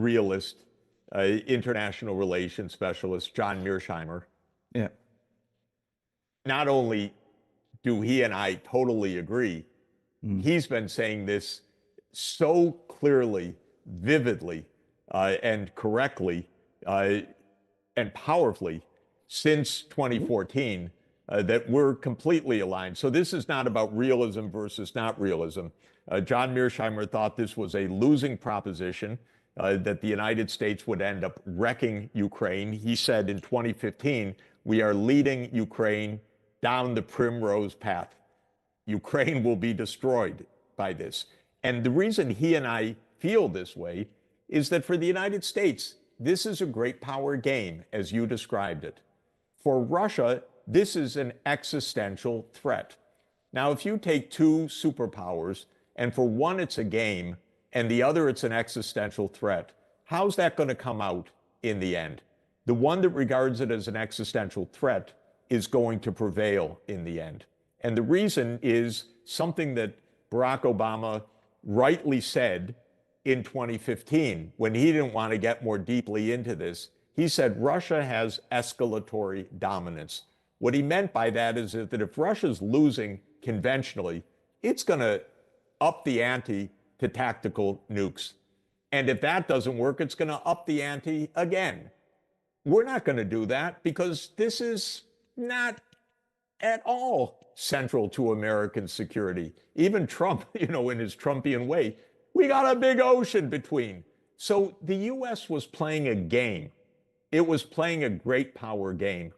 realist, international relations specialist, John Mearsheimer. Yeah. Not only do he and I totally agree, he's been saying this so clearly, vividly, and correctly, and powerfully since 2014 that we're completely aligned. So this is not about realism versus not realism. John Mearsheimer thought this was a losing proposition, that the United States would end up wrecking Ukraine. He said in 2015, we are leading Ukraine down the primrose path. Ukraine will be destroyed by this. And the reason he and I feel this way is that for the United States, this is a great power game, as you described it. For Russia, this is an existential threat. Now, if you take two superpowers, and for one it's a game, and the other it's an existential threat, how's that going to come out in the end? The one that regards it as an existential threat is going to prevail in the end. And the reason is something that Barack Obama rightly said in 2015 when he didn't want to get more deeply into this. He said Russia has escalatory dominance. What he meant by that is that if Russia's losing conventionally, it's going to up the ante to tactical nukes. And if that doesn't work, it's going to up the ante again. We're not going to do that because this is not at all central to American security. Even Trump, in his Trumpian way, we got a big ocean between. So the U.S. was playing a game. It was playing a great power game.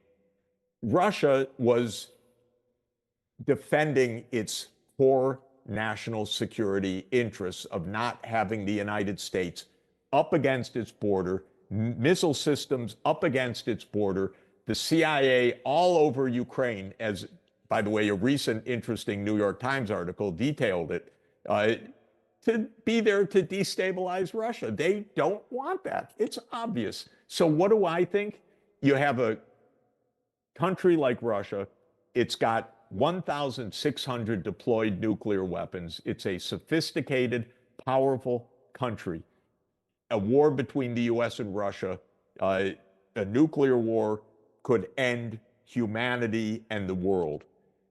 Russia was defending its core national security interests of not having the United States up against its border, missile systems up against its border, the CIA all over Ukraine, as, by the way, a recent interesting New York Times article detailed it, to be there to destabilize Russia. They don't want that. It's obvious. So what do I think? You have a country like Russia. It's got 1,600 deployed nuclear weapons. It's a sophisticated, powerful country. A war between the U.S. and Russia, a nuclear war, could end humanity and the world.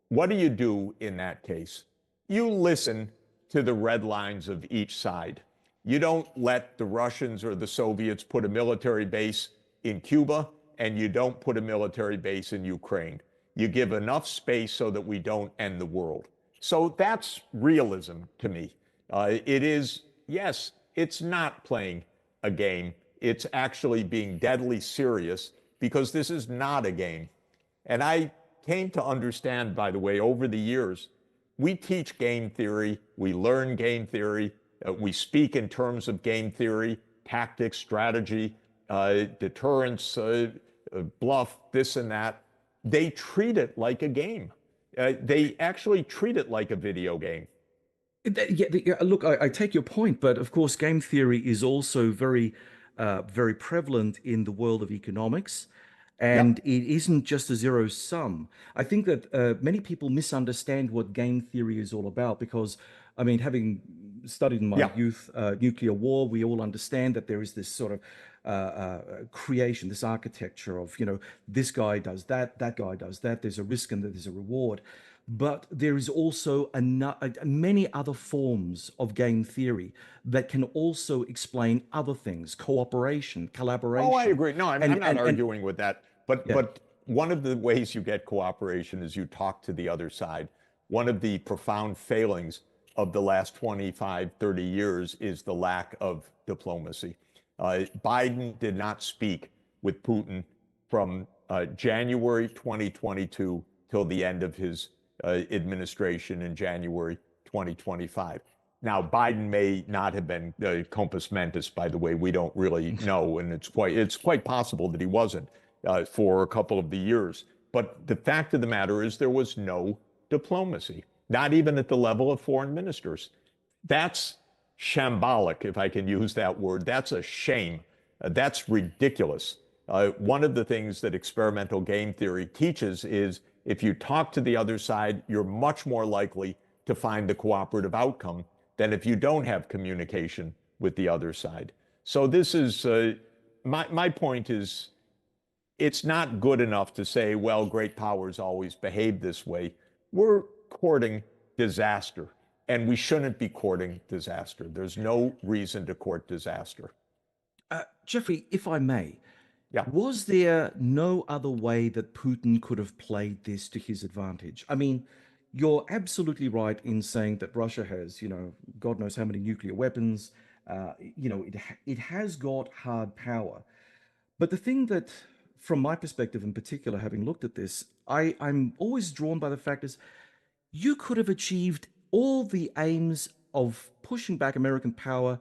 What do you do in that case? You listen to the red lines of each side. You don't let the Russians or the Soviets put a military base in Cuba, and you don't put a military base in Ukraine. You give enough space so that we don't end the world. So that's realism to me. It is, yes, it's not playing a game. It's actually being deadly serious because this is not a game. And I came to understand, by the way, over the years, we teach game theory, we learn game theory, we speak in terms of game theory, tactics, strategy, deterrence, bluff, this and that. They treat it like a game. They actually treat it like a video game. Look, I take your point, but of course, game theory is also very prevalent in the world of economics. And it isn't just a zero sum. I think that many people misunderstand what game theory is all about because, I mean, having studied in my youth nuclear war, we all understand that there is this sort of creation, this architecture of, this guy does that, that guy does that, there's a risk and there's a reward. But there is also many other forms of game theory that can also explain other things, cooperation, collaboration. Oh, I agree. No, I'm not arguing with that. But one of the ways you get cooperation is you talk to the other side. One of the profound failings of the last 25, 30 years is the lack of diplomacy. Biden did not speak with Putin from January 2022 till the end of his administration in January 2025. Now, Biden may not have been compos mentis, by the way. We don't really know, and it's quite possible that he wasn't for a couple of the years. But the fact of the matter is there was no diplomacy, not even at the level of foreign ministers. That's shambolic, if I can use that word. That's a shame. That's ridiculous. One of the things that experimental game theory teaches is if you talk to the other side, you're much more likely to find the cooperative outcome than if you don't have communication with the other side. So this is my point is it's not good enough to say, well, great powers always behave this way. We're courting disaster, and we shouldn't be courting disaster. There's no reason to court disaster. Jeffrey, if I may, Yeah. was there no other way that Putin could have played this to his advantage? I mean, you're absolutely right in saying that Russia has, God knows how many nuclear weapons. It has got hard power. But the thing that, from my perspective in particular, having looked at this, I'm always drawn by the fact is you could have achieved all the aims of pushing back American power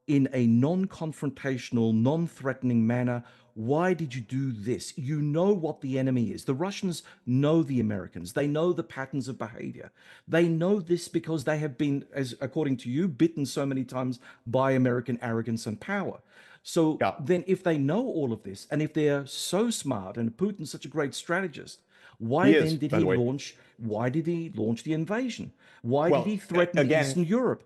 in a non-confrontational, non-threatening manner. Why did you do this? You know what the enemy is. The Russians know the Americans. They know the patterns of behavior. They know this because they have been, as according to you, bitten so many times by American arrogance and power. So Yeah. then if they know all of this, and if they're so smart and Putin's such a great strategist, He is, by the way. why did he launch the invasion? Why did he Well, threaten again, Eastern Europe?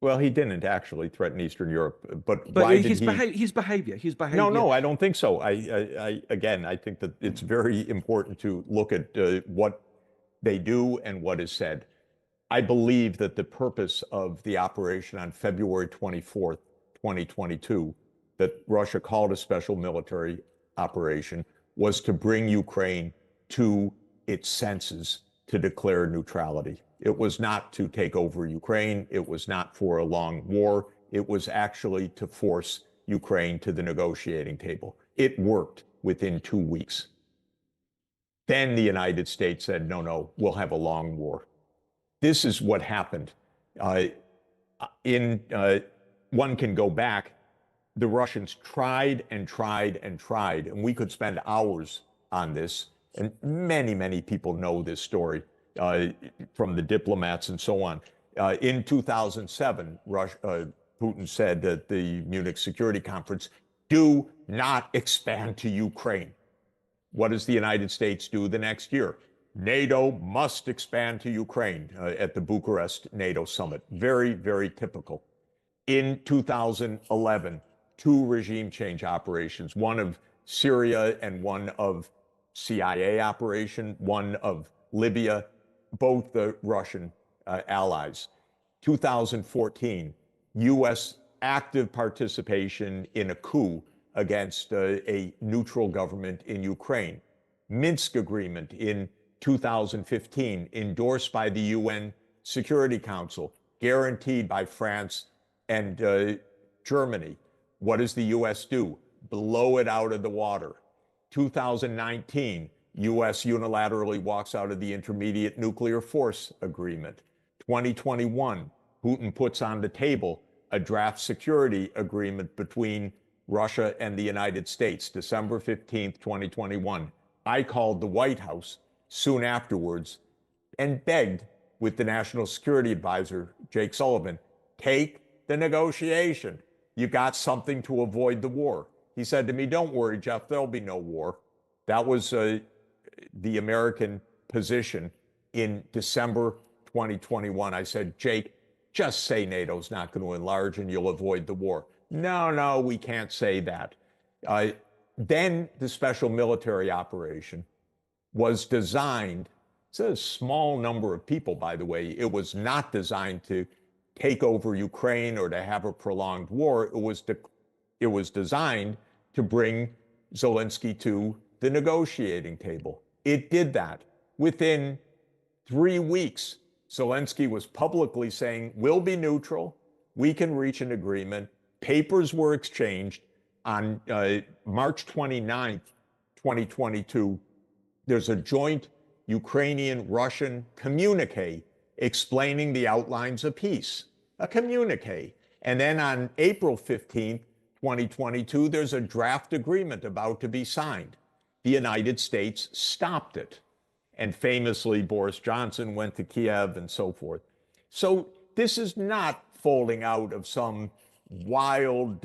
well, he didn't actually threaten Eastern Europe, but But why did he? his No, behavior. no, I don't think so. Again, I think that it's very important to look at what they do and what is said. I believe that the purpose of the operation on February 24th, 2022, that Russia called a special military operation, was to bring Ukraine to its senses to declare neutrality. It was not to take over Ukraine. It was not for a long war. It was actually to force Ukraine to the negotiating table. It worked within 2 weeks. Then the United States said, no, no, we'll have a long war. This is what happened. Uh, One can go back. The Russians tried and tried and tried, and we could spend hours on this. And many, many people know this story uh, from the diplomats and so on. In 2007, Putin said at the Munich Security Conference, do not expand to Ukraine. What does the United States do the next year? NATO must expand to Ukraine at the Bucharest NATO summit. Very, very typical. In 2011, two regime change operations, one of Syria and one of CIA operation, one of Libya, both the Russian allies. 2014, U.S. active participation in a coup against a neutral government in Ukraine. Minsk Agreement in 2015, endorsed by the UN Security Council, guaranteed by France and Germany. What does the U.S. do? Blow it out of the water. 2019, U.S. unilaterally walks out of the Intermediate Nuclear Force Agreement. 2021, Putin puts on the table a draft security agreement between Russia and the United States, December 15th, 2021. I called the White House soon afterwards and begged with the National Security Advisor, Jake Sullivan, take the negotiation. You got something to avoid the war. He said to me, don't worry, Jeff, there'll be no war. That was the American position in December 2021. I said, Jake, just say NATO's not going to enlarge and you'll avoid the war. No, no, we can't say that. Then the special military operation was designed, it's a small number of people, by the way. It was not designed to take over Ukraine or to have a prolonged war. It was designed to bring Zelensky to the negotiating table. It did that. Within 3 weeks, Zelensky was publicly saying, we'll be neutral, we can reach an agreement. Papers were exchanged. On March 29th, 2022, there's a joint Ukrainian-Russian communique explaining the outlines of peace, a communique. And then on April 15th, 2022, there's a draft agreement about to be signed. The United States stopped it. And famously, Boris Johnson went to Kiev and so forth. So this is not folding out of some wild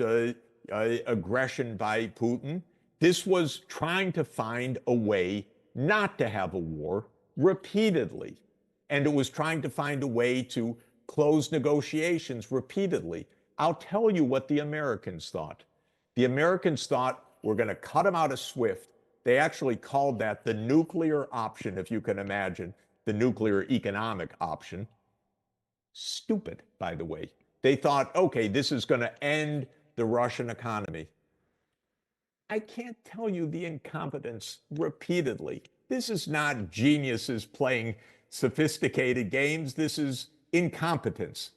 aggression by Putin. This was trying to find a way not to have a war repeatedly. And it was trying to find a way to close negotiations repeatedly. I'll tell you what the Americans thought. The Americans thought we're going to cut them out of SWIFT. They actually called that the nuclear option, if you can imagine, the nuclear economic option. Stupid, by the way. They thought, okay, this is going to end the Russian economy. I can't tell you the incompetence repeatedly. This is not geniuses playing sophisticated games. This is incompetence.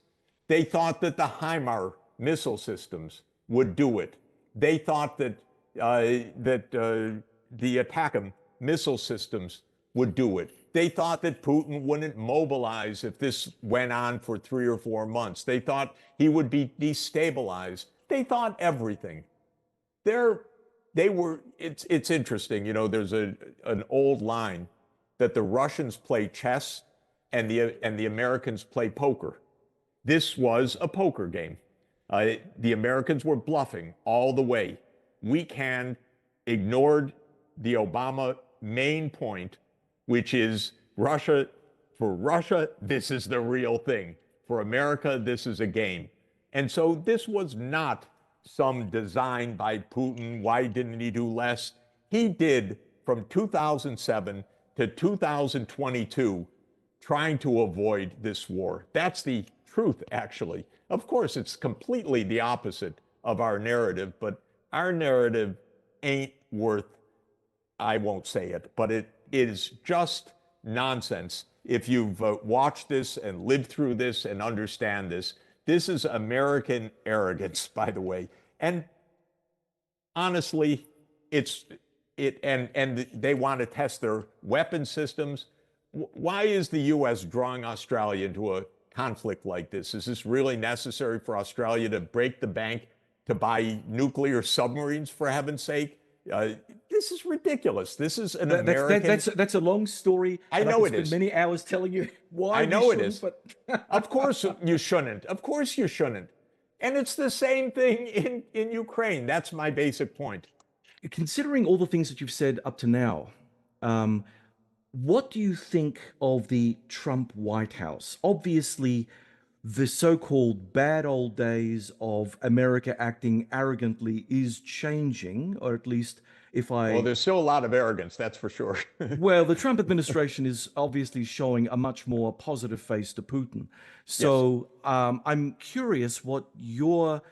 They thought that the HIMARS missile systems would do it. They thought that the ATACMS missile systems would do it. They thought that Putin wouldn't mobilize if this went on for 3 or 4 months. They thought he would be destabilized. They thought everything. It's interesting. You know, there's an old line that the Russians play chess and the Americans play poker. This was a poker game. The Americans were bluffing all the way. Weak hand ignored the Obama main point, which is Russia. For Russia, this is the real thing. For America, this is a game. And so this was not some design by Putin. Why didn't he do less? He did from 2007 to 2022, trying to avoid this war. That's the truth, actually. Of course, it's completely the opposite of our narrative, but our narrative ain't worth, I won't say it, but it is just nonsense. If you've watched this and lived through this and understand this, this is American arrogance, by the way. And honestly, and they want to test their weapon systems. Why is the U.S. drawing Australia into a conflict like this? Is this really necessary for Australia to break the bank to buy nuclear submarines, for heaven's sake? This is ridiculous. This is an American. That's a long story. I know it is. I spend many hours telling you why. I know it is. But Of course you shouldn't. Of course you shouldn't. And it's the same thing in Ukraine. That's my basic point. Considering all the things that you've said up to now, what do you think of the Trump White House? Obviously, the so-called bad old days of America acting arrogantly is changing, or at least Well, there's still a lot of arrogance, that's for sure. Well, the Trump administration is obviously showing a much more positive face to Putin. So I'm curious what your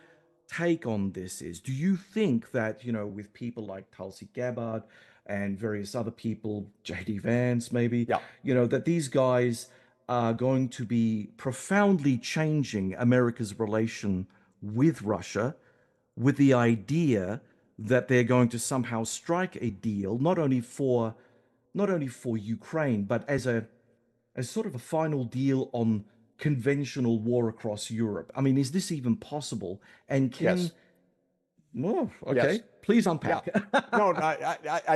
take on this is. Do you think that, you know, with people like Tulsi Gabbard and various other people, J.D. Vance maybe, you know, that these guys are going to be profoundly changing America's relation with Russia, with the idea that they're going to somehow strike a deal, not only for Ukraine, but as sort of a final deal on conventional war across Europe? I mean, is this even possible? And can please unpack. No,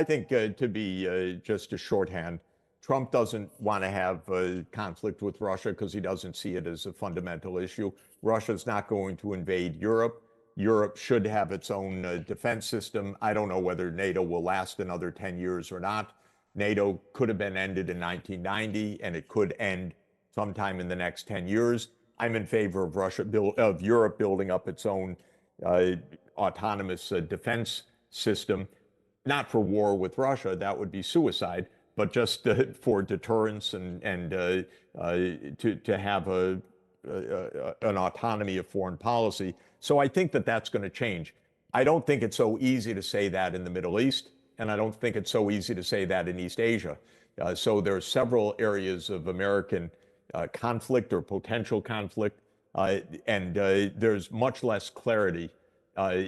I think to be just a shorthand, Trump doesn't want to have a conflict with Russia because he doesn't see it as a fundamental issue. Russia's not going to invade Europe. Europe should have its own defense system. I don't know whether NATO will last another 10 years or not. NATO could have been ended in 1990, and it could end sometime in the next 10 years. I'm in favor of Europe building up its own autonomous defense system, not for war with Russia, that would be suicide, but just for deterrence and to have an autonomy of foreign policy. So I think that that's going to change. I don't think it's so easy to say that in the Middle East, and I don't think it's so easy to say that in East Asia. So there are several areas of American conflict or potential conflict, and there's much less clarity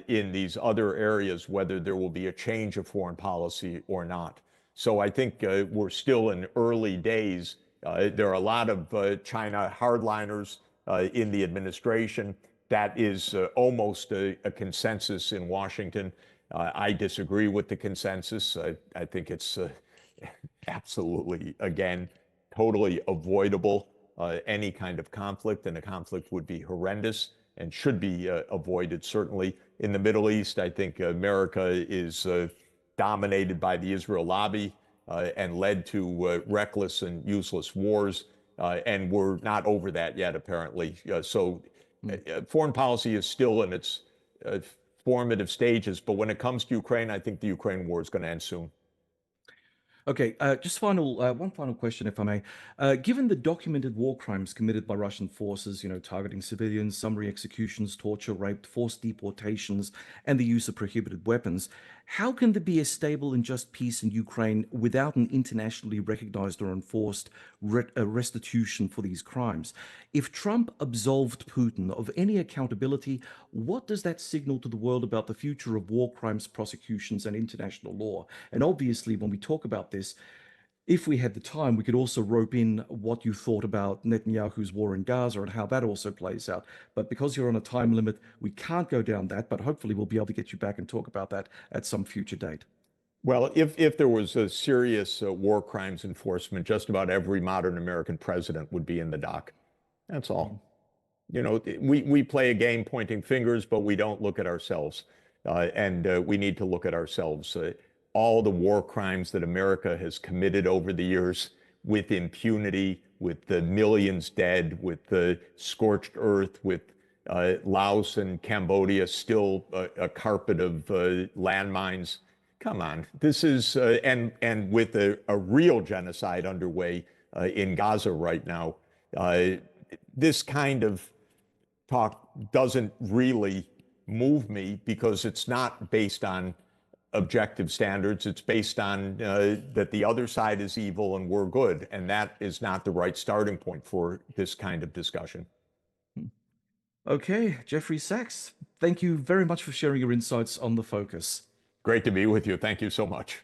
in these other areas whether there will be a change of foreign policy or not. So I think we're still in early days. There are a lot of China hardliners in the administration. That is almost a consensus in Washington. I disagree with the consensus. I think it's absolutely, again, totally avoidable, any kind of conflict, and a conflict would be horrendous and should be avoided, certainly. In the Middle East, I think America is dominated by the Israel lobby and led to reckless and useless wars, and we're not over that yet, apparently. So Hmm. foreign policy is still in its uh, formative stages. But when it comes to Ukraine, I think the Ukraine war is going to end soon. Okay, just one final question, if I may. Given the documented war crimes committed by Russian forces, targeting civilians, summary executions, torture, rape, forced deportations, and the use of prohibited weapons, how can there be a stable and just peace in Ukraine without an internationally recognized or enforced restitution for these crimes? If Trump absolved Putin of any accountability, what does that signal to the world about the future of war crimes prosecutions and international law? And obviously, when we talk about this, if we had the time, we could also rope in what you thought about Netanyahu's war in Gaza and how that also plays out. But because you're on a time limit, we can't go down that. But hopefully, we'll be able to get you back and talk about that at some future date. Well, if there was a serious war crimes enforcement, just about every modern American president would be in the dock. That's Mm. all. We play a game pointing fingers, but we don't look at ourselves. And we need to look at ourselves. All the war crimes that America has committed over the years with impunity, with the millions dead, with the scorched earth, with Laos and Cambodia still a carpet of landmines. Come on, this is and with a real genocide underway in Gaza right now. Uh, this kind of talk doesn't really move me because it's not based on objective standards. It's based on that the other side is evil and we're good. And that is not the right starting point for this kind of discussion. Okay, Jeffrey Sachs, thank you very much for sharing your insights on the focus. Great to be with you. Thank you so much.